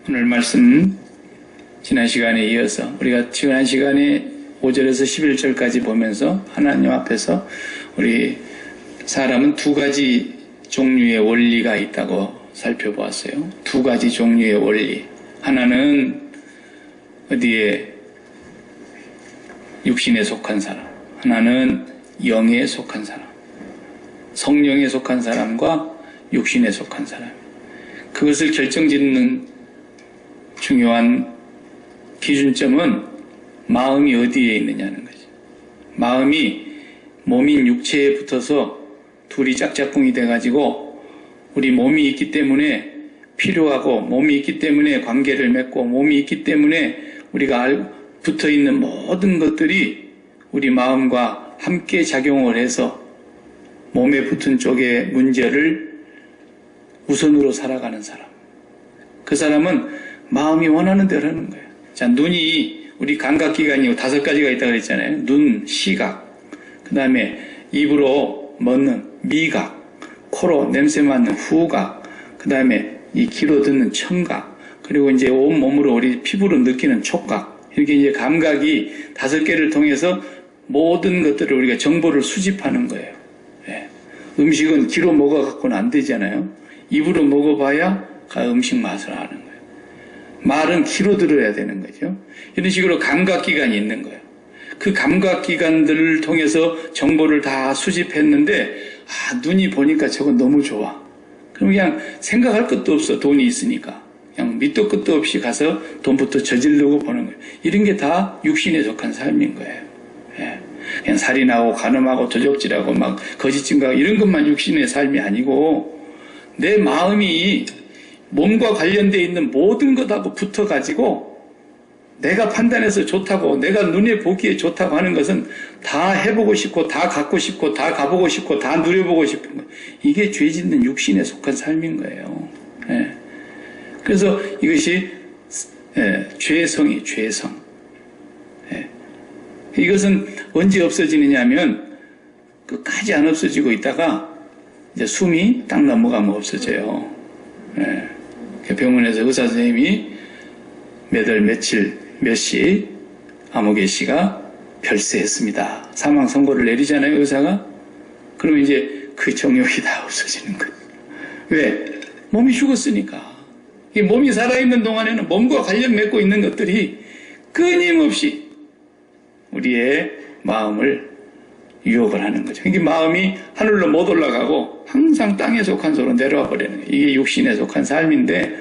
오늘 말씀 지난 시간에 이어서 우리가 지난 시간에 5절에서 11절까지 보면서 하나님 앞에서 우리 사람은 두 가지 종류의 원리가 있다고 살펴보았어요. 두 가지 종류의 원리. 하나는 어디에 육신에 속한 사람, 하나는 영에 속한 사람. 성령에 속한 사람과 육신에 속한 사람. 그것을 결정짓는 중요한 기준점은 마음이 어디에 있느냐는 거죠. 마음이 몸인 육체에 붙어서 둘이 짝짝꿍이 돼가지고 우리 몸이 있기 때문에 필요하고 몸이 있기 때문에 관계를 맺고 몸이 있기 때문에 우리가 붙어있는 모든 것들이 우리 마음과 함께 작용을 해서 몸에 붙은 쪽의 문제를 우선으로 살아가는 사람. 그 사람은 마음이 원하는 대로 하는 거예요. 자, 눈이 우리 감각기관이 5가지가 있다고 그랬잖아요. 눈, 시각, 그 다음에 입으로 먹는 미각, 코로 냄새 맡는 후각, 그 다음에 이 귀로 듣는 청각, 그리고 이제 온 몸으로 우리 피부로 느끼는 촉각, 이렇게 이제 감각이 5개를 통해서 모든 것들을 우리가 정보를 수집하는 거예요. 예. 음식은 귀로 먹어갖고는 안 되잖아요. 입으로 먹어봐야 음식 맛을 아는 거예요. 말은 귀로 들어야 되는 거죠. 이런 식으로 감각기관이 있는 거예요. 그 감각기관들을 통해서 정보를 다 수집했는데 눈이 보니까 저건 너무 좋아. 그럼 그냥 생각할 것도 없어. 돈이 있으니까. 그냥 밑도 끝도 없이 가서 돈부터 저지르고 보는 거예요. 이런 게 다 육신에 속한 삶인 거예요. 예. 그냥 살인하고 간음하고 도적질하고 막 거짓 증거하고 이런 것만 육신의 삶이 아니고 내 마음이 몸과 관련되어 있는 모든 것하고 붙어가지고 내가 판단해서 좋다고 내가 눈에 보기에 좋다고 하는 것은 다 해보고 싶고 다 갖고 싶고 다 가보고 싶고 다 누려보고 싶은 거. 이게 죄 짓는 육신에 속한 삶인 거예요. 예. 그래서 이것이 죄성이 죄성. 예. 이것은 언제 없어지느냐 하면 끝까지 안 없어지고 있다가 이제 숨이 딱 넘어가면 없어져요. 예. 병원에서 의사 선생님이 몇 월 며칠 몇 시 아무개 씨가 별세했습니다. 사망 선고를 내리잖아요, 의사가. 그러면 이제 그 정욕이 다 없어지는 거예요. 왜? 몸이 죽었으니까. 이 몸이 살아있는 동안에는 몸과 관련 맺고 있는 것들이 끊임없이 우리의 마음을 유혹을 하는 거죠. 그러니까 마음이 하늘로 못 올라가고 항상 땅에 속한 소로 내려와 버리는 거예요. 이게 육신에 속한 삶인데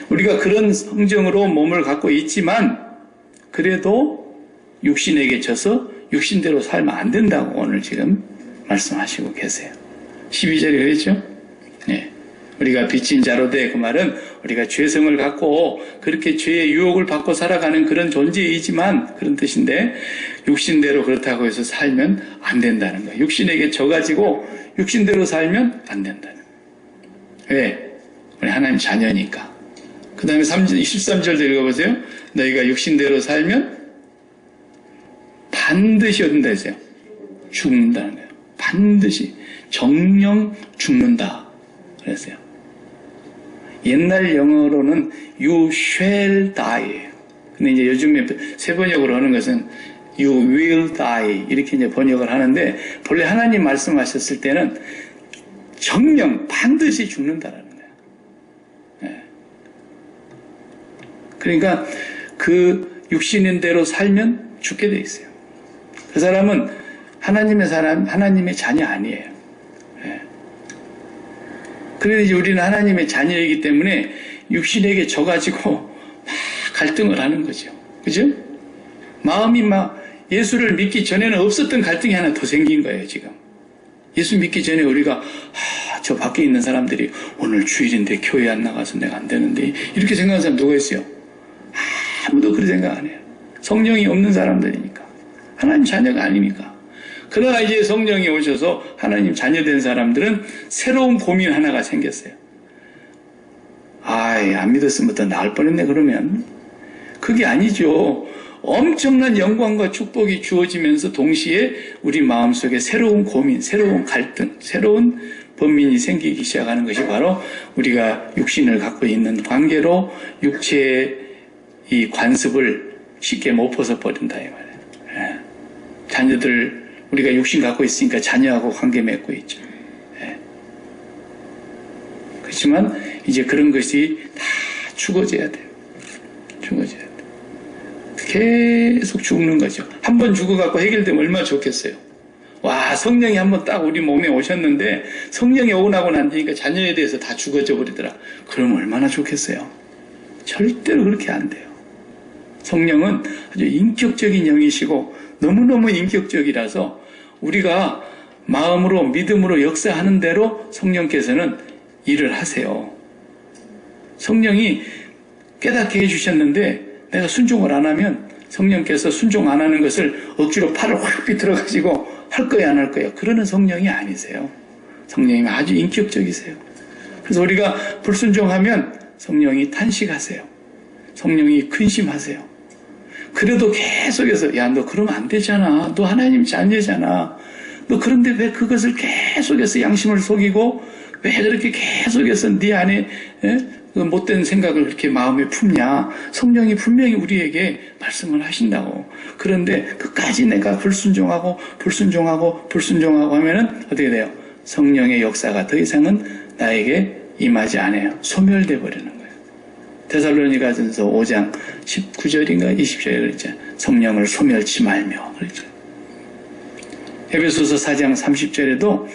우리가 그런 성정으로 몸을 갖고 있지만 그래도 육신에게 져서 육신대로 살면 안 된다고 오늘 지금 말씀하시고 계세요. 12절에 그랬죠? 네. 우리가 빚진 자로 돼. 그 말은 우리가 죄성을 갖고 그렇게 죄의 유혹을 받고 살아가는 그런 존재이지만 그런 뜻인데 육신대로 그렇다고 해서 살면 안 된다는 거예요. 육신에게 져가지고 육신대로 살면 안 된다는 거예요. 왜? 우리 하나님 자녀니까. 그 다음에 13절도 읽어보세요. 너희가 육신대로 살면 반드시 어딘다 했어요? 죽는다는 거예요. 반드시 정령 죽는다 그랬어요. 옛날 영어로는 you shall die. 근데 이제 요즘에 새 번역으로 하는 것은 you will die. 이렇게 이제 번역을 하는데, 본래 하나님 말씀하셨을 때는 정령 반드시 죽는다라는 거예요. 네. 그러니까 그 육신인 대로 살면 죽게 돼 있어요. 그 사람은 하나님의 사람, 하나님의 자녀 아니에요. 네. 그래서 이제 우리는 하나님의 자녀이기 때문에 육신에게 져가지고 막 갈등을 하는 거죠. 그죠? 마음이 막 예수를 믿기 전에는 없었던 갈등이 하나 더 생긴 거예요, 지금. 예수 믿기 전에 우리가, 저 밖에 있는 사람들이 오늘 주일인데 교회 안 나가서 내가 안 되는데, 이렇게 생각하는 사람 누가 있어요? 아무도 그렇게 생각 안 해요. 성령이 없는 사람들이니까. 하나님 자녀가 아니니까. 그러나 이제 성령이 오셔서 하나님 자녀된 사람들은 새로운 고민 하나가 생겼어요. 안 믿었으면 더 나을 뻔했네, 그러면. 그게 아니죠. 엄청난 영광과 축복이 주어지면서 동시에 우리 마음속에 새로운 고민, 새로운 갈등, 새로운 범민이 생기기 시작하는 것이 바로 우리가 육신을 갖고 있는 관계로 육체의 이 관습을 쉽게 못 벗어버린다 이 말이에요. 예. 자녀들 우리가 육신 갖고 있으니까 자녀하고 관계 맺고 있죠. 예. 그렇지만 이제 그런 것이 다 죽어져야 돼요. 죽어져야 돼요. 계속 죽는 거죠. 한 번 죽어갖고 해결되면 얼마나 좋겠어요. 와, 성령이 한번 딱 우리 몸에 오셨는데 성령이 오고 나고 난 뒤니까 자녀에 대해서 다 죽어져 버리더라. 그럼 얼마나 좋겠어요. 절대로 그렇게 안 돼요. 성령은 아주 인격적인 영이시고 너무너무 인격적이라서 우리가 마음으로 믿음으로 역사하는 대로 성령께서는 일을 하세요. 성령이 깨닫게 해주셨는데 내가 순종을 안 하면 성령께서 순종 안 하는 것을 억지로 팔을 확 비틀어가지고 할 거야 안 할 거야 그러는 성령이 아니세요. 성령이 아주 인격적이세요. 그래서 우리가 불순종하면 성령이 탄식하세요. 성령이 근심하세요. 그래도 계속해서 야 너 그러면 안 되잖아. 너 하나님 자녀잖아. 너 그런데 왜 그것을 계속해서 양심을 속이고 왜 그렇게 계속해서 네 안에 그 못된 생각을 그렇게 마음에 품냐. 성령이 분명히 우리에게 말씀을 하신다고. 그런데 끝까지 내가 불순종하고 하면은 어떻게 돼요? 성령의 역사가 더 이상은 나에게 임하지 않아요. 소멸돼 버리는 거예요. 데살로니가전서 5장 19절인가 20절에 그랬죠. 성령을 소멸치 말며 그랬죠. 에베소서 4장 30절에도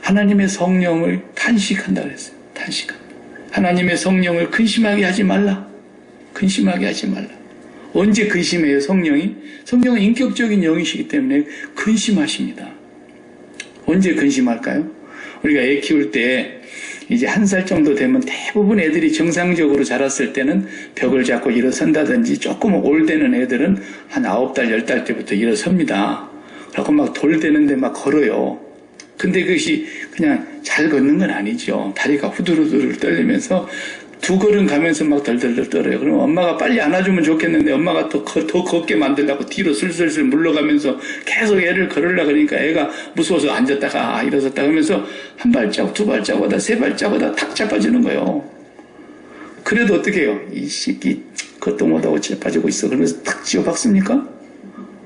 하나님의 성령을 탄식한다 그랬어요. 탄식한다. 하나님의 성령을 근심하게 하지 말라. 근심하게 하지 말라. 언제 근심해요, 성령이? 성령은 인격적인 영이시기 때문에 근심하십니다. 언제 근심할까요? 우리가 애 키울 때 이제 1살 정도 되면 대부분 애들이 정상적으로 자랐을 때는 벽을 잡고 일어선다든지 조금 올대는 애들은 한 9달, 10달 때부터 일어섭니다. 그래서 막 돌대는데 막 걸어요. 근데 그것이 그냥 잘 걷는 건 아니죠. 다리가 후들후들 떨리면서 2걸음 가면서 막 덜덜덜 떨어요. 그럼 엄마가 빨리 안아주면 좋겠는데 엄마가 더 걷게 만들려고 뒤로 슬슬슬 물러가면서 계속 애를 걸으려고 그러니까 애가 무서워서 앉았다가 일어섰다 하면서 한 발자국, 2발자국, 3발자국 탁 자빠지는 거예요. 그래도 어떻게 해요? 이 새끼 그것도 못하고 자빠지고 있어. 그러면서 탁 지어박습니까?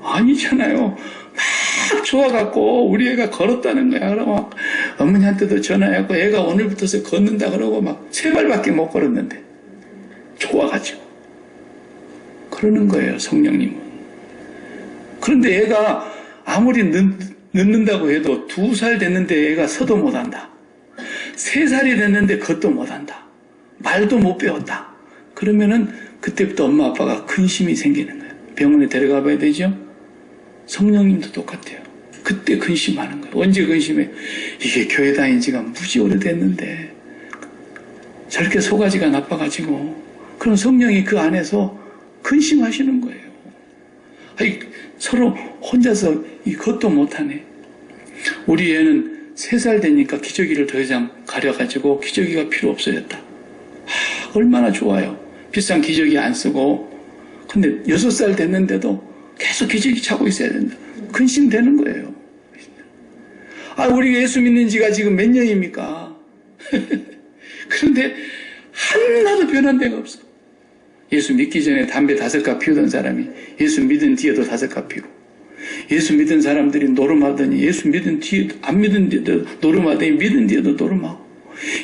아니잖아요. 막 좋아갖고 우리 애가 걸었다는 거야. 그러고 막 어머니한테도 전화해갖고 애가 오늘부터서 걷는다 그러고 막 3발밖에 못 걸었는데 좋아가지고 그러는 거예요. 성령님은. 그런데 애가 아무리 늦는다고 해도 2살 됐는데 애가 서도 못한다. 3살이 됐는데 걷도 못한다. 말도 못 배웠다. 그러면은 그때부터 엄마 아빠가 근심이 생기는 거예요. 병원에 데려가 봐야 되죠. 성령님도 똑같아요. 그때 근심하는 거예요. 언제 근심해요? 이게 교회 다닌 지가 무지 오래됐는데 저렇게 소가지가 나빠가지고 그럼 성령이 그 안에서 근심하시는 거예요. 아니, 서로 혼자서 이것도 못하네. 우리 애는 3살 되니까 기저귀를 더 이상 가려가지고 기저귀가 필요 없어졌다. 얼마나 좋아요. 비싼 기저귀 안 쓰고. 근데 6살 됐는데도 계속 기저귀 차고 있어야 된다. 근심되는 거예요. 우리가 예수 믿는 지가 지금 몇 년입니까? 그런데 하나도 변한 데가 없어. 예수 믿기 전에 담배 5갑 피우던 사람이 예수 믿은 뒤에도 5갑 피우고, 예수 믿은 사람들이 노름하더니 예수 믿은 뒤에도, 안 믿은 뒤에도 노름하더니 믿은 뒤에도 노름하고,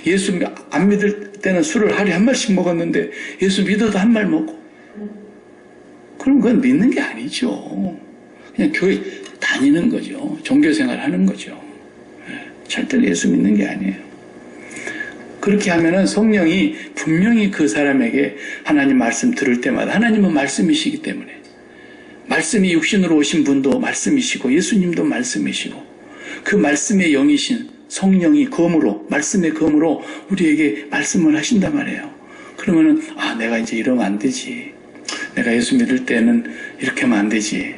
예수 안 믿을 때는 술을 하루에 한 말씩 먹었는데 예수 믿어도 한 말 먹고. 그럼 그건 믿는 게 아니죠. 그냥 교회 다니는 거죠. 종교생활 하는 거죠. 절대로 예수 믿는 게 아니에요. 그렇게 하면은 성령이 분명히 그 사람에게 하나님 말씀 들을 때마다, 하나님은 말씀이시기 때문에, 말씀이 육신으로 오신 분도 말씀이시고 예수님도 말씀이시고 그 말씀의 영이신 성령이 검으로, 말씀의 검으로 우리에게 말씀을 하신단 말이에요. 그러면은 내가 이제 이러면 안 되지. 내가 예수 믿을 때는 이렇게 하면 안 되지.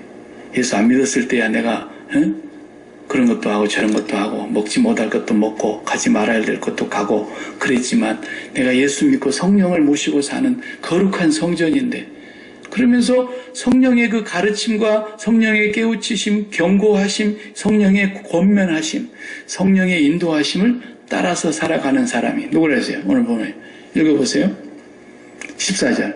예수 안 믿었을 때야 내가 그런 것도 하고 저런 것도 하고 먹지 못할 것도 먹고 가지 말아야 될 것도 가고 그랬지만 내가 예수 믿고 성령을 모시고 사는 거룩한 성전인데, 그러면서 성령의 그 가르침과 성령의 깨우치심, 경고하심, 성령의 권면하심, 성령의 인도하심을 따라서 살아가는 사람이 누구라세요? 오늘 보면 읽어보세요. 14절.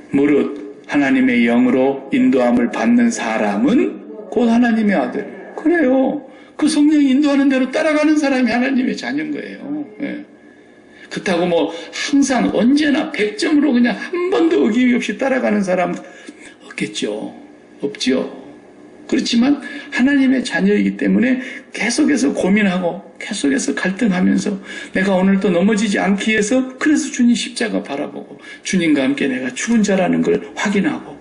무릇 하나님의 영으로 인도함을 받는 사람은 곧 하나님의 아들. 그래요. 그 성령이 인도하는 대로 따라가는 사람이 하나님의 자녀인 거예요. 예. 그렇다고 뭐 항상 언제나 100점으로 그냥 한 번도 어김이 없이 따라가는 사람 없겠죠. 없죠. 그렇지만 하나님의 자녀이기 때문에 계속해서 고민하고 계속해서 갈등하면서 내가 오늘 또 넘어지지 않기 위해서 그래서 주님 십자가 바라보고 주님과 함께 내가 죽은 자라는 걸 확인하고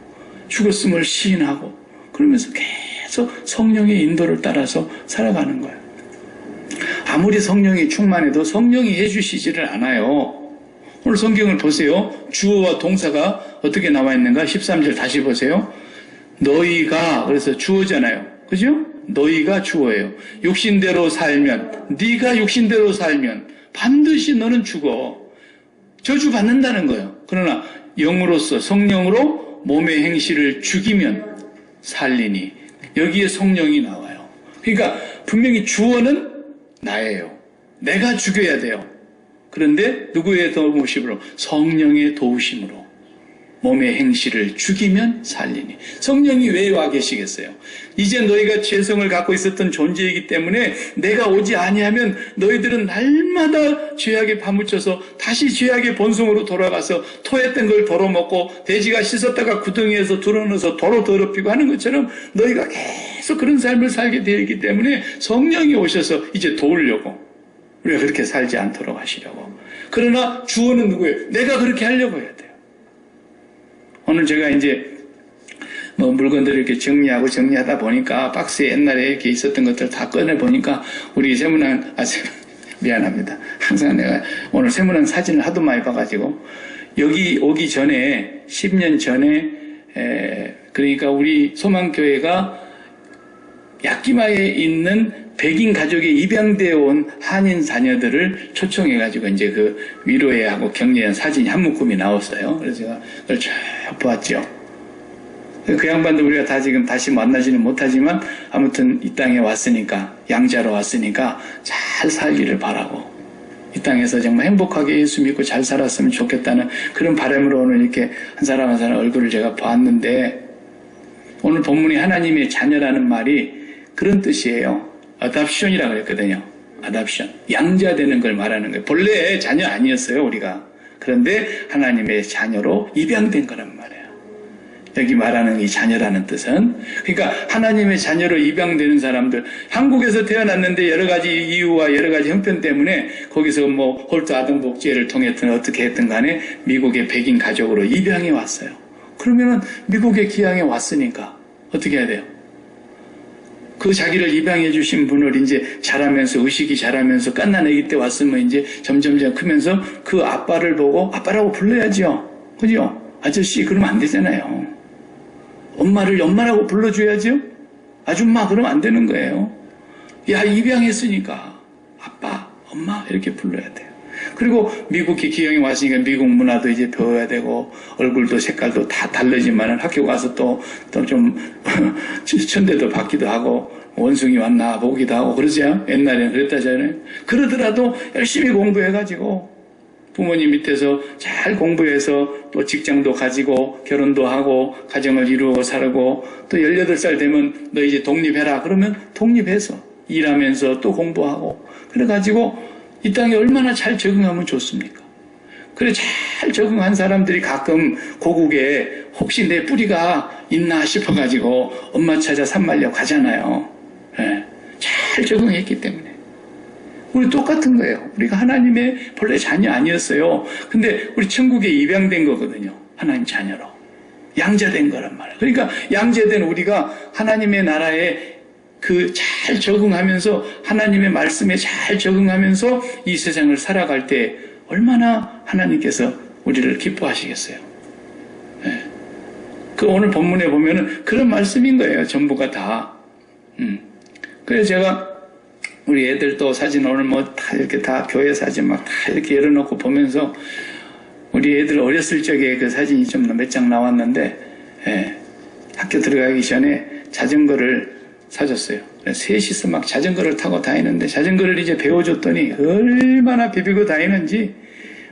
죽었음을 시인하고 그러면서 계속 성령의 인도를 따라서 살아가는 거예요. 아무리 성령이 충만해도 성령이 해주시지를 않아요. 오늘 성경을 보세요. 주어와 동사가 어떻게 나와 있는가? 13절 다시 보세요. 너희가 그래서 주어잖아요. 그죠? 너희가 주어예요. 육신대로 살면 네가 육신대로 살면 반드시 너는 죽어. 저주받는다는 거예요. 그러나 영으로서 성령으로 몸의 행실을 죽이면 살리니 여기에 성령이 나와요. 그러니까 분명히 주어는 나예요. 내가 죽여야 돼요. 그런데 누구의 도우심으로? 성령의 도우심으로 몸의 행실을 죽이면 살리니. 성령이 왜 와 계시겠어요? 이제 너희가 죄성을 갖고 있었던 존재이기 때문에 내가 오지 아니하면 너희들은 날마다 죄악에 파묻혀서 다시 죄악의 본성으로 돌아가서 토했던 걸 덜어먹고 돼지가 씻었다가 구덩이에서 드러넣어서 도로 더럽히고 하는 것처럼 너희가 계속 그런 삶을 살게 되어 있기 때문에 성령이 오셔서 이제 도우려고 우리가 그렇게 살지 않도록 하시려고. 그러나 주어는 누구예요? 내가 그렇게 하려고 해야 돼요. 오늘 제가 이제 뭐 물건들을 이렇게 정리하다 보니까 박스에 옛날에 이렇게 있었던 것들 다 꺼내 보니까 우리 세문안 미안합니다. 항상 내가 오늘 세문안 사진을 하도 많이 봐가지고 여기 오기 전에 10년 전에 그러니까 우리 소망교회가 야끼마에 있는 백인 가족에 입양되어 온 한인 자녀들을 초청해가지고 이제 그 위로회 하고 격려한 사진이 한 묶음이 나왔어요. 그래서 제가 그걸 쭉 보았죠. 그 양반들 우리가 다 지금 다시 만나지는 못하지만 아무튼 이 땅에 왔으니까, 양자로 왔으니까 잘 살기를 바라고 이 땅에서 정말 행복하게 예수 믿고 잘 살았으면 좋겠다는 그런 바람으로 오늘 이렇게 한 사람 한 사람 얼굴을 제가 봤는데 오늘 본문이 하나님의 자녀라는 말이 그런 뜻이에요. 어답션이라고 그랬거든요. 어답션. 양자되는 걸 말하는 거예요. 본래 자녀 아니었어요, 우리가. 그런데 하나님의 자녀로 입양된 거란 말이에요. 여기 말하는 이 자녀라는 뜻은. 그러니까 하나님의 자녀로 입양되는 사람들, 한국에서 태어났는데 여러 가지 이유와 여러 가지 형편 때문에 거기서 뭐 홀트 아동복지회를 통했든 어떻게 했든 간에 미국의 백인 가족으로 입양해 왔어요. 그러면은 미국에 기양해 왔으니까 어떻게 해야 돼요? 그 자기를 입양해 주신 분을 이제 자라면서 의식이 자라면서 갓난아기 때 왔으면 이제 점점점 크면서 그 아빠를 보고 아빠라고 불러야죠. 그죠? 아저씨 그러면 안 되잖아요. 엄마를 엄마라고 불러줘야죠. 아줌마 그러면 안 되는 거예요. 야 입양했으니까 아빠, 엄마 이렇게 불러야 돼요. 그리고 미국에 기형이 왔으니까 미국 문화도 이제 배워야 되고 얼굴도 색깔도 다 다르지만 학교 가서 또 좀 천대도 받기도 하고 원숭이 왔나 보기도 하고 그러죠. 옛날에는 그랬다잖아요. 그러더라도 열심히 공부해가지고 부모님 밑에서 잘 공부해서 또 직장도 가지고 결혼도 하고 가정을 이루고 살고 또 18살 되면 너 이제 독립해라 그러면 독립해서 일하면서 또 공부하고 그래가지고 이 땅에 얼마나 잘 적응하면 좋습니까? 그래 잘 적응한 사람들이 가끔 고국에 혹시 내 뿌리가 있나 싶어가지고 엄마 찾아 산말려 가잖아요. 네, 잘 적응했기 때문에. 우리 똑같은 거예요. 우리가 하나님의 본래 자녀 아니었어요. 근데 우리 천국에 입양된 거거든요. 하나님 자녀로. 양자된 거란 말이에요. 그러니까 양자된 우리가 하나님의 나라에 그 잘 적응하면서 하나님의 말씀에 잘 적응하면서 이 세상을 살아갈 때 얼마나 하나님께서 우리를 기뻐하시겠어요. 네. 그 오늘 본문에 보면은 그런 말씀인 거예요. 전부가 다. 그래서 제가 우리 애들도 사진 오늘 뭐 다 이렇게 다 교회 사진 막 다 이렇게 열어놓고 보면서 우리 애들 어렸을 적에 그 사진이 좀 몇 장 나왔는데 학교 들어가기 전에 자전거를 사줬어요. 셋이서 막 자전거를 타고 다니는데 자전거를 이제 배워줬더니 얼마나 비비고 다니는지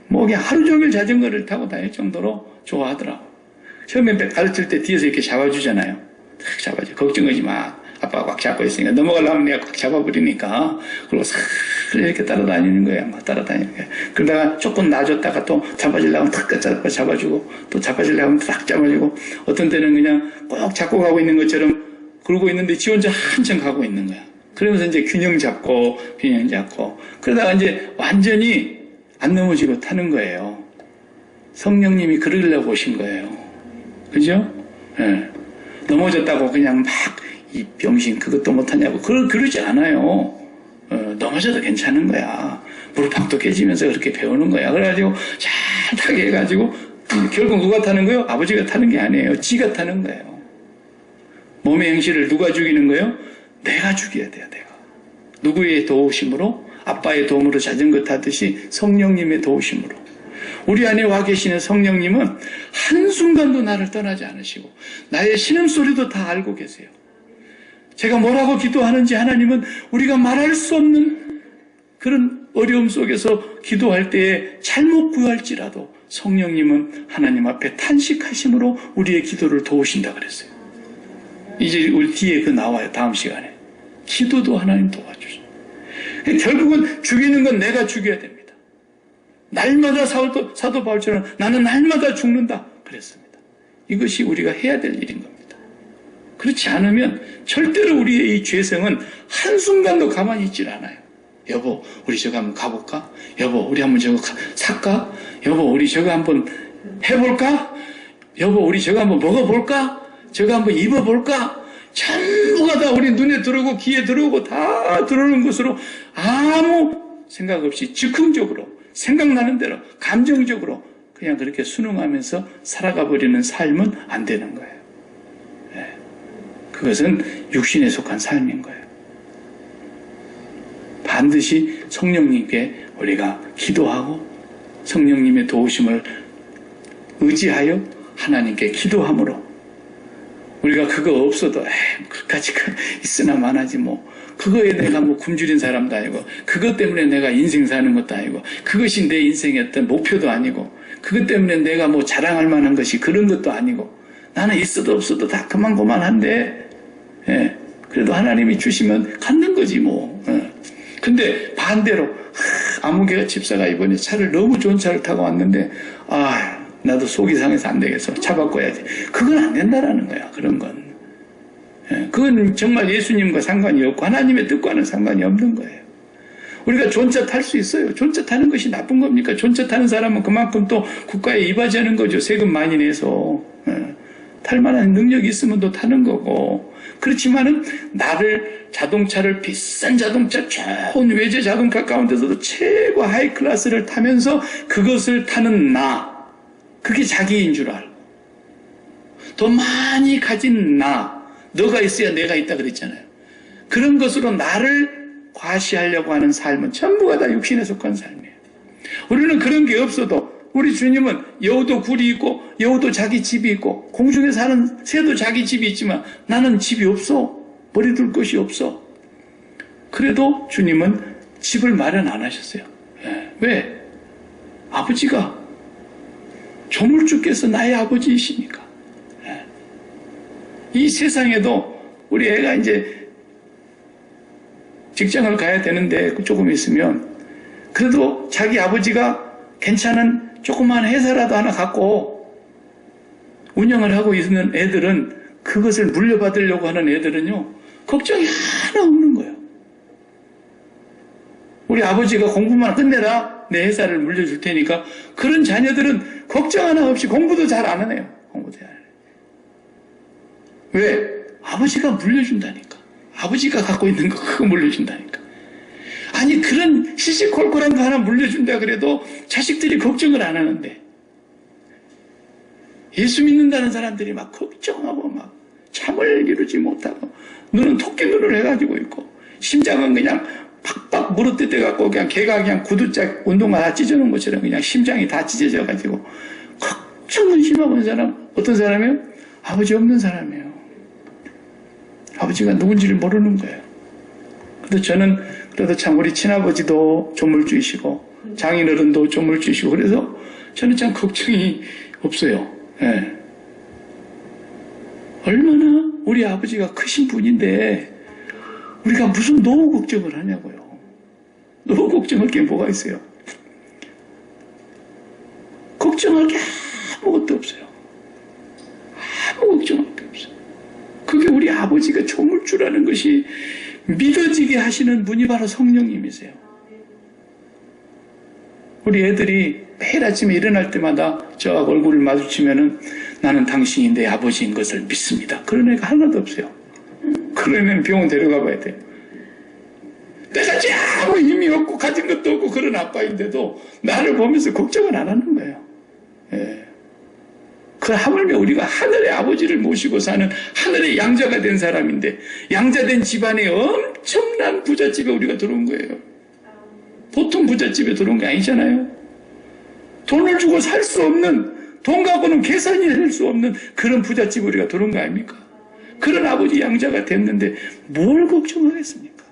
뭐 그냥 하루 종일 자전거를 타고 다닐 정도로 좋아하더라고. 처음에 가르칠 때 뒤에서 이렇게 잡아주잖아요. 탁 잡아줘. 걱정하지 마. 아빠가 꽉 잡고 있으니까 넘어가려면 내가 꽉 잡아버리니까. 그리고 싹 이렇게 따라다니는 거야. 막 따라다니는 거야. 그러다가 조금 놔줬다가 또 잡아주려고 하면 탁 잡아주고 또 잡아주려고 하면 탁 잡아주고 어떤 때는 그냥 꼭 잡고 가고 있는 것처럼 그러고 있는데 지 혼자 한참 가고 있는 거야. 그러면서 이제 균형 잡고 그러다가 이제 완전히 안 넘어지고 타는 거예요. 성령님이 그러려고 오신 거예요. 그죠? 네. 넘어졌다고 그냥 막 이 병신 그것도 못하냐고 그러지 않아요. 넘어져도 괜찮은 거야. 무릎팍도 깨지면서 그렇게 배우는 거야. 그래가지고 잘 타게 해가지고 결국 누가 타는 거예요? 아버지가 타는 게 아니에요. 지가 타는 거예요. 몸의 행실을 누가 죽이는 거예요? 내가 죽여야 돼요. 내가. 누구의 도우심으로? 아빠의 도움으로 자전거 타듯이 성령님의 도우심으로. 우리 안에 와 계시는 성령님은 한순간도 나를 떠나지 않으시고 나의 신음소리도 다 알고 계세요. 제가 뭐라고 기도하는지 하나님은 우리가 말할 수 없는 그런 어려움 속에서 기도할 때에 잘못 구할지라도 성령님은 하나님 앞에 탄식하심으로 우리의 기도를 도우신다 그랬어요. 이제 우리 뒤에 그 나와요. 다음 시간에. 기도도 하나님 도와주죠. 결국은 죽이는 건 내가 죽여야 됩니다. 날마다 사도 바울처럼 나는 날마다 죽는다 그랬습니다. 이것이 우리가 해야 될 일인 겁니다. 그렇지 않으면 절대로 우리의 이 죄성은 한순간도 가만히 있질 않아요. 여보, 우리 저거 한번 가볼까? 여보, 우리 한번 저거 살까? 여보, 우리 저거 한번 해볼까? 여보, 우리 저거 한번 먹어볼까? 저거 한번 입어볼까? 전부가 다 우리 눈에 들어오고 귀에 들어오고 다 들어오는 것으로 아무 생각 없이 즉흥적으로 생각나는 대로 감정적으로 그냥 그렇게 순응하면서 살아가 버리는 삶은 안 되는 거예요. 네. 그것은 육신에 속한 삶인 거예요. 반드시 성령님께 우리가 기도하고 성령님의 도우심을 의지하여 하나님께 기도함으로 우리가 그거 없어도 그까지 있으나 마나지 뭐 그거에 내가 뭐 굶주린 사람도 아니고 그것 때문에 내가 인생 사는 것도 아니고 그것이 내 인생의 어떤 목표도 아니고 그것 때문에 내가 뭐 자랑할 만한 것이 그런 것도 아니고 나는 있어도 없어도 다 그만한데 예, 그래도 하나님이 주시면 갖는 거지 뭐. 예. 근데 반대로 아무개가 집사가 이번에 차를 너무 좋은 차를 타고 왔는데 나도 속이 상해서 안 되겠어. 차 바꿔야지. 그건 안 된다라는 거야. 그런 건. 예, 그건 정말 예수님과 상관이 없고 하나님의 뜻과는 상관이 없는 거예요. 우리가 존차 탈 수 있어요. 존차 타는 것이 나쁜 겁니까? 존차 타는 사람은 그만큼 또 국가에 이바지하는 거죠. 세금 많이 내서. 예, 탈 만한 능력이 있으면 또 타는 거고. 그렇지만은 나를 자동차를 비싼 자동차 좋은 외제 자동차 가운데서도 최고 하이 클래스를 타면서 그것을 타는 나 그게 자기인 줄 알고 더 많이 가진 너가 있어야 내가 있다 그랬잖아요. 그런 것으로 나를 과시하려고 하는 삶은 전부가 다 육신에 속한 삶이에요. 우리는 그런 게 없어도 우리 주님은 여우도 굴이 있고 여우도 자기 집이 있고 공중에 사는 새도 자기 집이 있지만 나는 집이 없어. 머리 둘 곳이 없어. 그래도 주님은 집을 마련 안 하셨어요. 왜? 아버지가 조물주께서 나의 아버지이시니까. 이 세상에도 우리 애가 이제 직장을 가야 되는데 조금 있으면 그래도 자기 아버지가 괜찮은 조그만 회사라도 하나 갖고 운영을 하고 있는 애들은 그것을 물려받으려고 하는 애들은요 걱정이 하나 없는 거예요. 우리 아버지가 공부만 끝내라 내 회사를 물려줄 테니까 그런 자녀들은 걱정 하나 없이 공부도 잘 안 하네요. 공부도 잘 안 해요. 왜? 아버지가 물려준다니까. 아버지가 갖고 있는 거 그거 물려준다니까. 아니 그런 시시콜콜한 거 하나 물려준다 그래도 자식들이 걱정을 안 하는데 예수 믿는다는 사람들이 막 걱정하고 막 잠을 이루지 못하고 눈은 토끼 눈을 해가지고 있고 심장은 그냥 팍팍 물어뜯어갖고 그냥 개가 그냥 구두짝 운동화 다 찢어놓은 것처럼 그냥 심장이 다 찢어져가지고 걱정은 심하고 있는 사람 어떤 사람이에요? 아버지 없는 사람이에요. 아버지가 누군지를 모르는 거예요. 그래도 저는 그래도 참 우리 친아버지도 조물주이시고 장인어른도 조물주이시고 그래서 저는 참 걱정이 없어요. 예. 얼마나 우리 아버지가 크신 분인데 우리가 무슨 노후 걱정을 하냐고요. 노후 걱정할 게 뭐가 있어요? 걱정할 게 아무것도 없어요. 아무 걱정할 게 없어요. 그게 우리 아버지가 조물주라는 것이 믿어지게 하시는 분이 바로 성령님이세요. 우리 애들이 매일 아침에 일어날 때마다 저하고 얼굴을 마주치면은 나는 당신이 내 아버지인 것을 믿습니다. 그런 애가 하나도 없어요. 그런 애는 병원 데려가 봐야 돼요. 내가 아무 힘이 없고 가진 것도 없고 그런 아빠인데도 나를 보면서 걱정을 안 하는 거예요. 예. 그 하물며 우리가 하늘의 아버지를 모시고 사는 하늘의 양자가 된 사람인데 양자된 집안에 엄청난 부잣집에 우리가 들어온 거예요. 보통 부잣집에 들어온 게 아니잖아요. 돈을 주고 살 수 없는, 돈 갖고는 계산이 될 수 없는 그런 부잣집에 우리가 들어온 거 아닙니까? 그런 아버지 양자가 됐는데 뭘 걱정하겠습니까?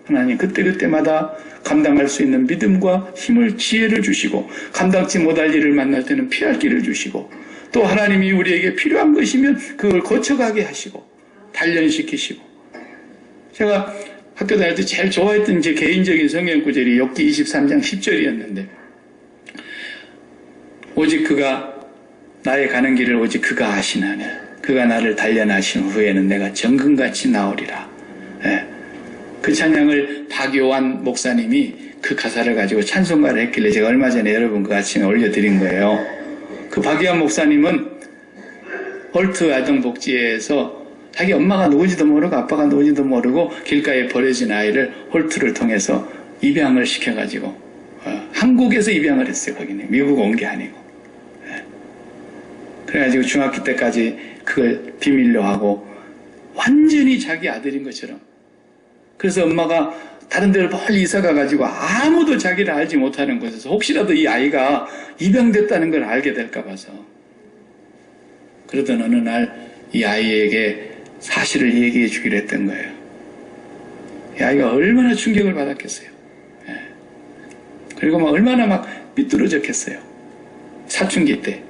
하나님 그때그때마다 감당할 수 있는 믿음과 힘을, 지혜를 주시고 감당치 못할 일을 만날 때는 피할 길을 주시고 또 하나님이 우리에게 필요한 것이면 그걸 거쳐가게 하시고 단련시키시고. 제가 학교 다닐 때 제일 좋아했던 제 개인적인 성경 구절이 욥기 23장 10절이었는데 오직 그가 나의 가는 길을 오직 그가 아시나니 그가 나를 단련하신 후에는 내가 정금같이 나오리라. 예. 그 찬양을 박요한 목사님이 그 가사를 가지고 찬송가를 했길래 제가 얼마 전에 여러분과 같이 올려드린 거예요. 그 박요한 목사님은 홀트 아동복지회에서 자기 엄마가 누군지도 모르고 아빠가 누군지도 모르고 길가에 버려진 아이를 홀트를 통해서 입양을 시켜가지고 한국에서 입양을 했어요. 거기는 미국 온 게 아니고. 그래가지고 중학교 때까지 그걸 비밀로 하고 완전히 자기 아들인 것처럼. 그래서 엄마가 다른 데를 멀리 이사 가가지고 아무도 자기를 알지 못하는 곳에서 혹시라도 이 아이가 입양됐다는 걸 알게 될까 봐서 그러던 어느 날 이 아이에게 사실을 얘기해 주기로 했던 거예요. 이 아이가 얼마나 충격을 받았겠어요. 예. 그리고 막 얼마나 막 삐뚤어졌겠어요. 사춘기 때.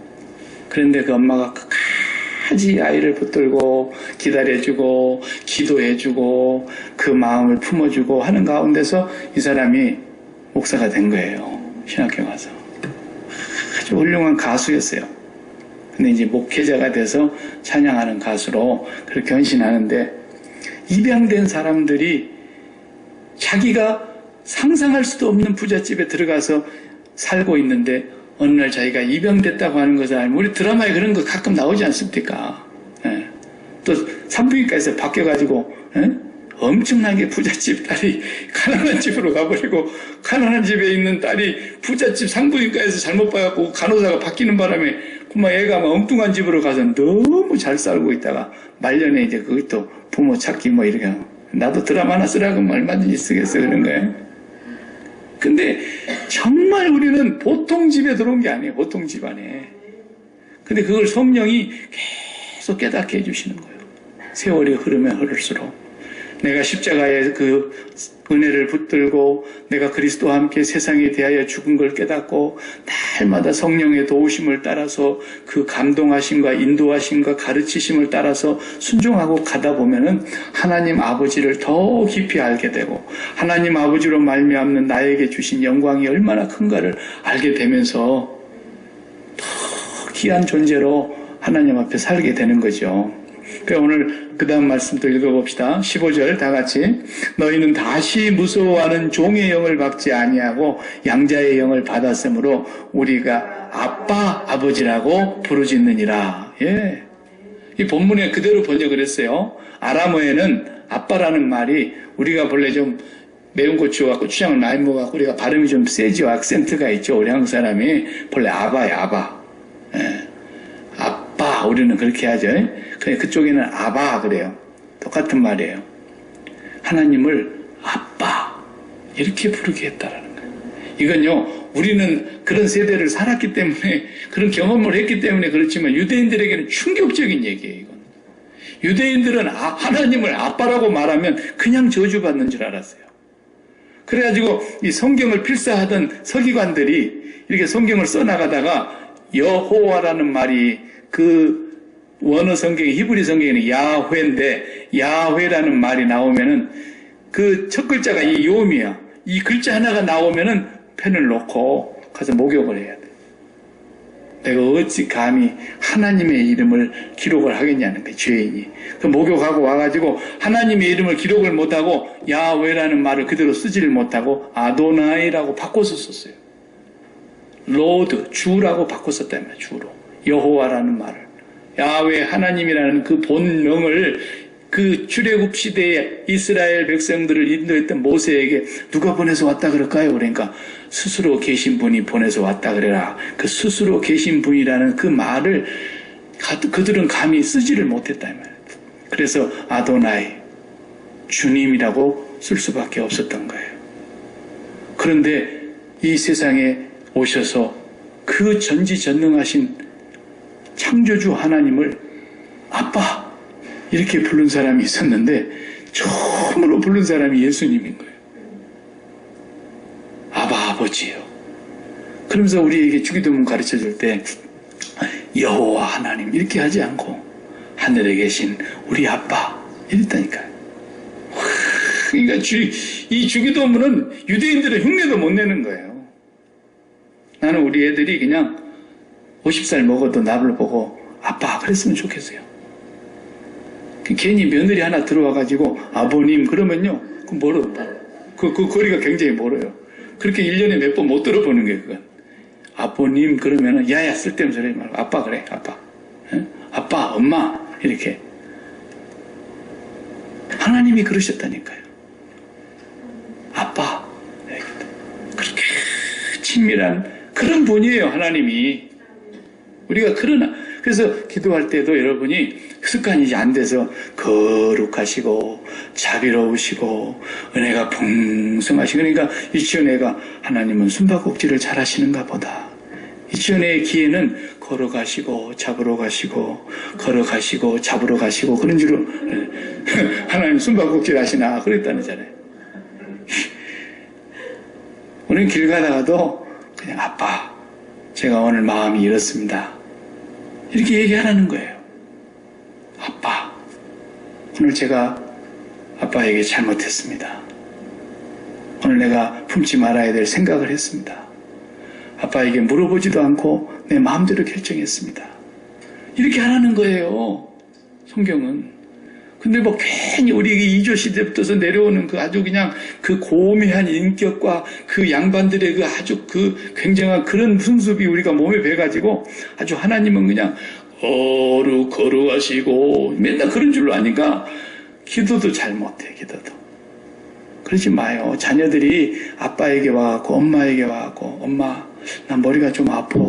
그런데 그 엄마가 끝까지 아이를 붙들고 기다려주고 기도해주고 그 마음을 품어주고 하는 가운데서 이 사람이 목사가 된 거예요. 신학교 가서. 아주 훌륭한 가수였어요. 근데 이제 목회자가 돼서 찬양하는 가수로 그렇게 변신하는데 입양된 사람들이 자기가 상상할 수도 없는 부잣집에 들어가서 살고 있는데 어느 날 자기가 입양됐다고 하는 것을 알면 우리 드라마에 그런 거 가끔 나오지 않습니까? 예. 또 산부인과에서 바뀌어가지고 예? 엄청나게 부잣집 딸이 가난한 집으로 가버리고 가난한 집에 있는 딸이 부잣집 산부인과에서 잘못 봐갖고 간호사가 바뀌는 바람에 그만 애가 막 엉뚱한 집으로 가서 너무 잘 살고 있다가 말년에 이제 그것도 부모 찾기 뭐 이렇게 나도 드라마 하나 쓰라고 얼마든지 쓰겠어 그런 거예요. 근데 정말 우리는 보통 집에 들어온 게 아니에요. 보통 집안에. 근데 그걸 성령이 계속 깨닫게 해주시는 거예요. 세월이 흐르면 흐를수록 내가 십자가의 그 은혜를 붙들고 내가 그리스도와 함께 세상에 대하여 죽은 걸 깨닫고 날마다 성령의 도우심을 따라서 그 감동하심과 인도하심과 가르치심을 따라서 순종하고 가다 보면은 하나님 아버지를 더 깊이 알게 되고 하나님 아버지로 말미암는 나에게 주신 영광이 얼마나 큰가를 알게 되면서 더 귀한 존재로 하나님 앞에 살게 되는 거죠. 그러니까 오늘 그 다음 말씀도 읽어봅시다. 15절 다 같이 너희는 다시 무서워하는 종의 영을 받지 아니하고 양자의 영을 받았으므로 우리가 아빠 아버지라고 부르짖느니라. 예. 이 본문에 그대로 번역을 했어요. 아람어에는 아빠라는 말이 우리가 본래 좀 매운 고추와 고추장을 많이 먹어갖고 우리가 발음이 좀 세지요. 악센트가 있죠. 우리 한국 사람이 본래 아바야 아바. 예. 아빠 우리는 그렇게 하죠. 근데 그쪽에는 아바 그래요. 똑같은 말이에요. 하나님을 아빠 이렇게 부르게 했다라는 거예요. 이건요 우리는 그런 세대를 살았기 때문에 그런 경험을 했기 때문에 그렇지만 유대인들에게는 충격적인 얘기예요. 유대인들은 하나님을 아빠라고 말하면 그냥 저주받는 줄 알았어요. 그래가지고 이 성경을 필사하던 서기관들이 이렇게 성경을 써나가다가 여호와라는 말이 그 원어 성경, 히브리 성경에는 야훼인데 야훼라는 말이 나오면은 그 첫 글자가 이 요미야. 이 글자 하나가 나오면은 펜을 놓고 가서 목욕을 해야 돼. 내가 어찌 감히 하나님의 이름을 기록을 하겠냐는 거예요, 죄인이. 그 목욕하고 와가지고 하나님의 이름을 기록을 못하고 야훼라는 말을 그대로 쓰지를 못하고 아도나이라고 바꿔서 썼어요. 로드, 주라고 바꿨었단 말이에요, 주로. 여호와라는 말을. 야훼 하나님이라는 그 본명을 그 출애굽 시대에 이스라엘 백성들을 인도했던 모세에게 누가 보내서 왔다 그럴까요? 그러니까 스스로 계신 분이 보내서 왔다 그래라. 그 스스로 계신 분이라는 그 말을 그들은 감히 쓰지를 못했다 이 말이에요. 그래서 아도나이, 주님이라고 쓸 수밖에 없었던 거예요. 그런데 이 세상에 오셔서 그 전지전능하신 창조주 하나님을 아빠 이렇게 부른 사람이 있었는데 처음으로 부른 사람이 예수님인 거예요. 아버지요. 그러면서 우리에게 주기도문 가르쳐줄 때 여호와 하나님 이렇게 하지 않고 하늘에 계신 우리 아빠 이랬다니까요. 그러니까 이 주기도문은 유대인들은 흉내도 못 내는 거예요. 나는 우리 애들이 그냥 50살 먹어도 나를 보고 아빠 그랬으면 좋겠어요. 괜히 며느리 하나 들어와가지고 아버님 그러면요 그 멀어. 그 거리가 굉장히 멀어요. 그렇게 1년에 몇 번 못 들어보는 거예요. 그건. 아버님 그러면은 야야 쓸데없는 소리 하지 말고 아빠 그래 아빠. 응? 아빠 엄마 이렇게. 하나님이 그러셨다니까요. 아빠 그렇게 친밀한 그런 분이에요. 하나님이. 우리가 그래서 기도할 때도 여러분이 습관이 이제 안 돼서 거룩하시고 자비로우시고 은혜가 풍성하시고 그러니까 이치현애가 하나님은 숨바꼭질을 잘 하시는가 보다. 이치현애의 귀에는 걸어가시고 잡으러 가시고 걸어가시고 잡으러 가시고 그런 줄로 하나님 숨바꼭질 하시나 그랬다는잖아요. 우리는 길 가다가도 그냥 아빠 제가 오늘 마음이 이렇습니다. 이렇게 얘기하라는 거예요. 아빠, 오늘 제가 아빠에게 잘못했습니다. 오늘 내가 품지 말아야 될 생각을 했습니다. 아빠에게 물어보지도 않고 내 마음대로 결정했습니다. 이렇게 하라는 거예요. 성경은. 근데 뭐 괜히 우리에게 이조 시대부터 내려오는 그 아주 그냥 그 고매한 인격과 그 양반들의 그 아주 그 굉장한 그런 풍습이 우리가 몸에 배가지고 아주 하나님은 그냥 거룩하시고 맨날 그런 줄로 아니까 기도도 잘 못해. 기도도 그러지 마요. 자녀들이 아빠에게 와갖고 엄마에게 와갖고 엄마 나 머리가 좀 아파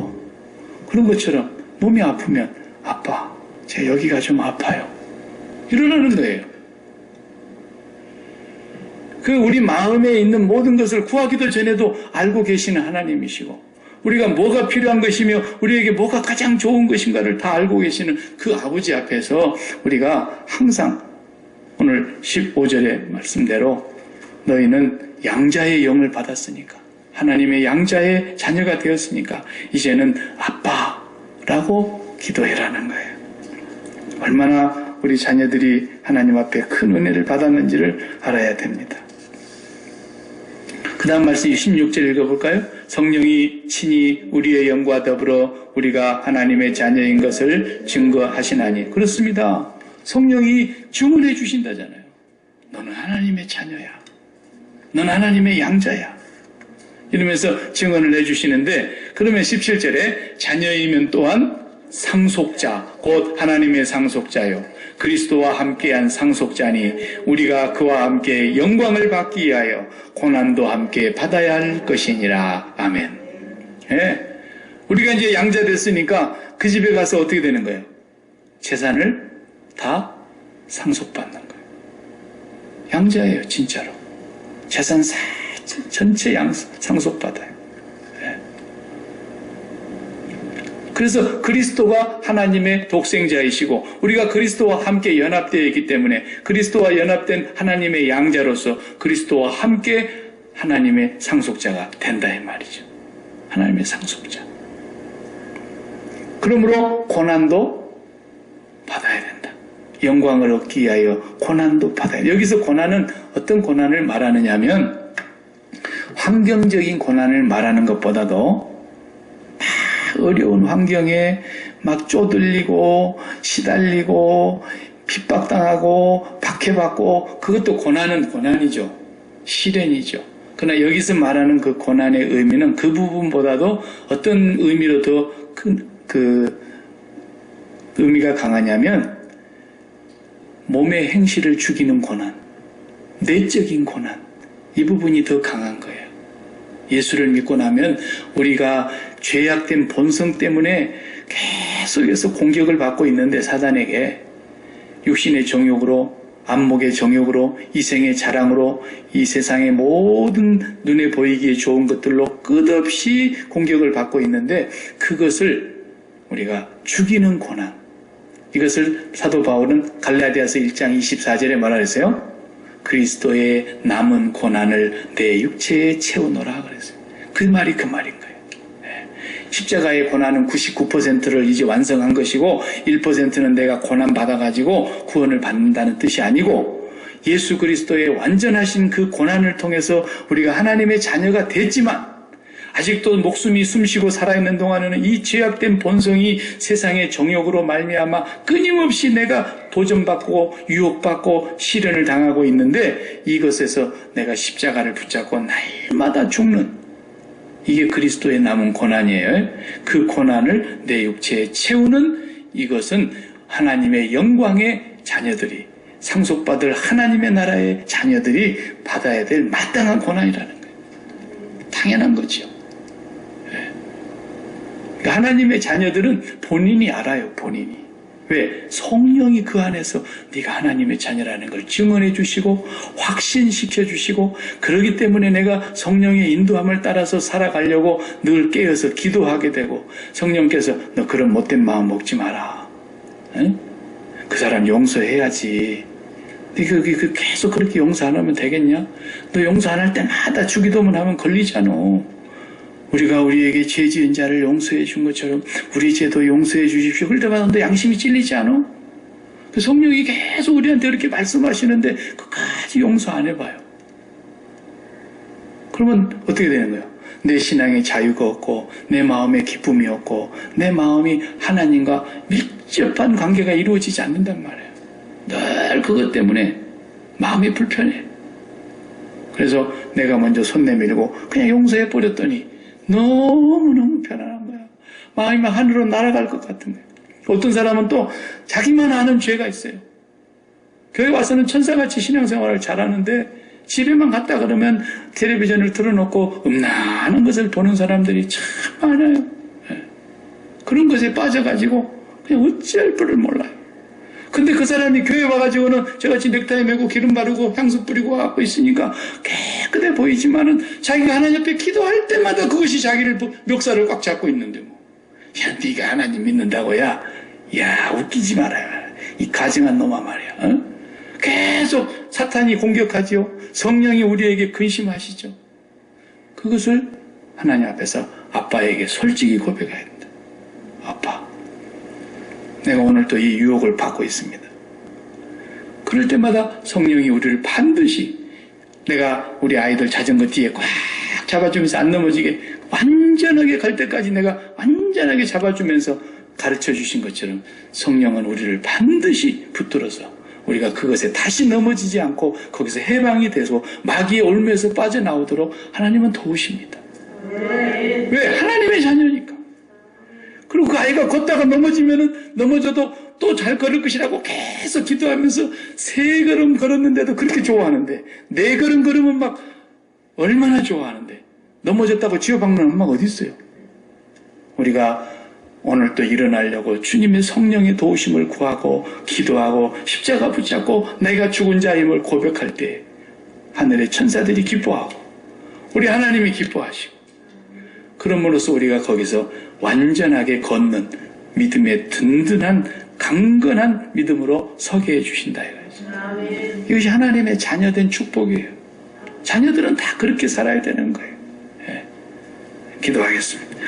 그런 것처럼 몸이 아프면 아빠 제 여기가 좀 아파요 이러라는 거예요. 그 우리 마음에 있는 모든 것을 구하기도 전에도 알고 계시는 하나님이시고 우리가 뭐가 필요한 것이며 우리에게 뭐가 가장 좋은 것인가를 다 알고 계시는 그 아버지 앞에서 우리가 항상 오늘 15절의 말씀대로 너희는 양자의 영을 받았으니까 하나님의 양자의 자녀가 되었으니까 이제는 아빠라고 기도해라는 거예요. 얼마나 우리 자녀들이 하나님 앞에 큰 은혜를 받았는지를 알아야 됩니다. 그 다음 말씀 16절 읽어볼까요? 성령이 친히 우리의 영과 더불어 우리가 하나님의 자녀인 것을 증거하시나니. 그렇습니다. 성령이 증언해 주신다잖아요. 너는 하나님의 자녀야. 넌 하나님의 양자야. 이러면서 증언을 해주시는데 그러면 17절에 자녀이면 또한 상속자 곧 하나님의 상속자요 그리스도와 함께한 상속자니 우리가 그와 함께 영광을 받기 위하여 고난도 함께 받아야 할 것이니라. 아멘. 예. 우리가 이제 양자 됐으니까 그 집에 가서 어떻게 되는 거예요? 재산을 다 상속받는 거예요. 양자예요. 진짜로. 재산 전체 상속받아요. 예. 그래서 그리스도가 하나님의 독생자이시고 우리가 그리스도와 함께 연합되어 있기 때문에 그리스도와 연합된 하나님의 양자로서 그리스도와 함께 하나님의 상속자가 된다 이 말이죠. 하나님의 상속자. 그러므로 고난도 받아야 된다. 영광을 얻기 위하여 고난도 받아야 된다. 여기서 고난은 어떤 고난을 말하느냐 하면 환경적인 고난을 말하는 것보다도 막 어려운 환경에 막 쪼들리고 시달리고 핍박당하고 박해받고 그것도 고난은 고난이죠. 시련이죠. 그러나 여기서 말하는 그 고난의 의미는 그 부분보다도 어떤 의미로 더 큰 의미가 강하냐면 몸의 행실을 죽이는 고난, 내적인 고난, 이 부분이 더 강한 거예요. 예수를 믿고 나면 우리가 죄악된 본성 때문에 계속해서 공격을 받고 있는데 사단에게 육신의 정욕으로 안목의 정욕으로 이생의 자랑으로 이 세상의 모든 눈에 보이기에 좋은 것들로 끝없이 공격을 받고 있는데 그것을 우리가 죽이는 고난, 이것을 사도 바울은 갈라디아서 1장 24절에 말하랬어요. 그리스도의 남은 고난을 내 육체에 채우노라 그랬어요. 그 말이 그 말인 거예요. 십자가의 고난은 99%를 이제 완성한 것이고 1%는 내가 고난 받아가지고 구원을 받는다는 뜻이 아니고 예수 그리스도의 완전하신 그 고난을 통해서 우리가 하나님의 자녀가 됐지만 아직도 목숨이 숨쉬고 살아있는 동안에는 이 죄악된 본성이 세상의 정욕으로 말미암아 끊임없이 내가 도전받고 유혹받고 시련을 당하고 있는데 이것에서 내가 십자가를 붙잡고 날마다 죽는 이게 그리스도의 남은 고난이에요. 그 고난을 내 육체에 채우는 이것은 하나님의 영광의 자녀들이 상속받을 하나님의 나라의 자녀들이 받아야 될 마땅한 고난이라는 거예요. 당연한 거죠. 하나님의 자녀들은 본인이 알아요. 본인이. 왜? 성령이 그 안에서 네가 하나님의 자녀라는 걸 증언해 주시고 확신시켜 주시고 그러기 때문에 내가 성령의 인도함을 따라서 살아가려고 늘 깨어서 기도하게 되고 성령께서 너 그런 못된 마음 먹지 마라. 에? 그 사람 용서해야지. 그 계속 그렇게 용서 안 하면 되겠냐? 너 용서 안 할 때마다 주기도문 하면 걸리잖아. 우리가 우리에게 죄 지은 자를 용서해 준 것처럼 우리 죄도 용서해 주십시오. 그럴 때마다 너 양심이 찔리지 않아? 그 성령이 계속 우리한테 그렇게 말씀하시는데 끝까지 용서 안 해봐요. 그러면 어떻게 되는 거예요? 내 신앙에 자유가 없고 내 마음에 기쁨이 없고 내 마음이 하나님과 밀접한 관계가 이루어지지 않는단 말이에요. 늘 그것 때문에 마음이 불편해. 그래서 내가 먼저 손 내밀고 그냥 용서해버렸더니 너무너무 편안한 거야. 마음이 막 하늘로 날아갈 것 같은 거야. 어떤 사람은 또 자기만 아는 죄가 있어요. 교회 와서는 천사같이 신앙생활을 잘하는데 집에만 갔다 그러면 텔레비전을 틀어놓고 음란한 것을 보는 사람들이 참 많아요. 그런 것에 빠져가지고 그냥 어찌할 줄을 몰라요. 근데 그 사람이 교회 와가지고는 저같이 넥타이 메고 기름 바르고 향수 뿌리고 하고 있으니까 깨끗해 보이지만은 자기가 하나님 앞에 기도할 때마다 그것이 자기를 멱살을 꽉 잡고 있는데 뭐. 야, 네가 하나님 믿는다고 야 웃기지 말아요. 이 가증한 놈아 말이야. 어? 계속 사탄이 공격하지요. 성령이 우리에게 근심하시죠. 그것을 하나님 앞에서 아빠에게 솔직히 고백해야 된다. 아빠, 내가 오늘 또 이 유혹을 받고 있습니다. 그럴 때마다 성령이 우리를 반드시 내가 우리 아이들 자전거 뒤에 꽉 잡아주면서 안 넘어지게 완전하게 갈 때까지 내가 완전하게 잡아주면서 가르쳐 주신 것처럼 성령은 우리를 반드시 붙들어서 우리가 그것에 다시 넘어지지 않고 거기서 해방이 돼서 마귀의 올무에서 빠져나오도록 하나님은 도우십니다. 왜? 하나님의 자녀니까. 그리고 그 아이가 걷다가 넘어지면은 넘어져도 또 잘 걸을 것이라고 계속 기도하면서 3걸음 걸었는데도 그렇게 좋아하는데 4걸음 걸으면 막 얼마나 좋아하는데 넘어졌다고 쥐어박는 엄마가 어디 있어요? 우리가 오늘 또 일어나려고 주님의 성령의 도우심을 구하고 기도하고 십자가 붙잡고 내가 죽은 자임을 고백할 때 하늘의 천사들이 기뻐하고 우리 하나님이 기뻐하시고 그럼으로써 우리가 거기서 완전하게 걷는 믿음의 든든한 강건한 믿음으로 서게 해주신다 이거죠. 이것이 하나님의 자녀된 축복이에요. 자녀들은 다 그렇게 살아야 되는 거예요. 예. 기도하겠습니다.